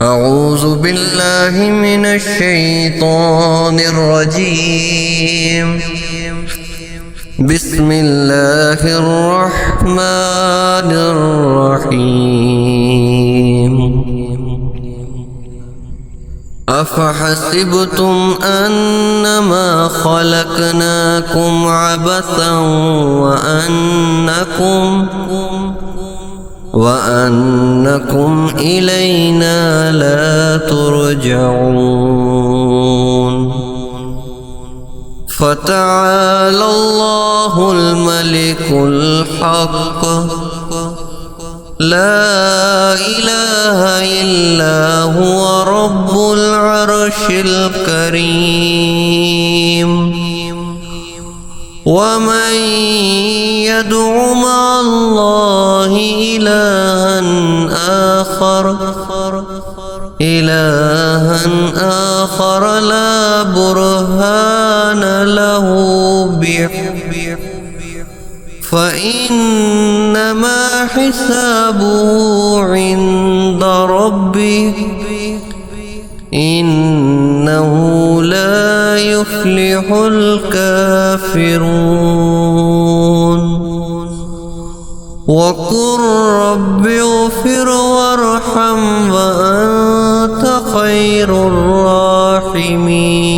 أعوذ بالله من الشيطان الرجيم. بسم الله الرحمن الرحيم. أفحسبتم أنما خلقناكم عبثا وأنكم إلينا لا ترجعون. فتعالى الله الملك الحق، لا إله إلا هو رب العرش الكريم. ومن يدع مع الله إلها آخر لا برهان له به فإنما حسابه عند ربه، إنه لا يفلح الكافرون. وقل رب اغفر وارحم وأنت خير الراحمين.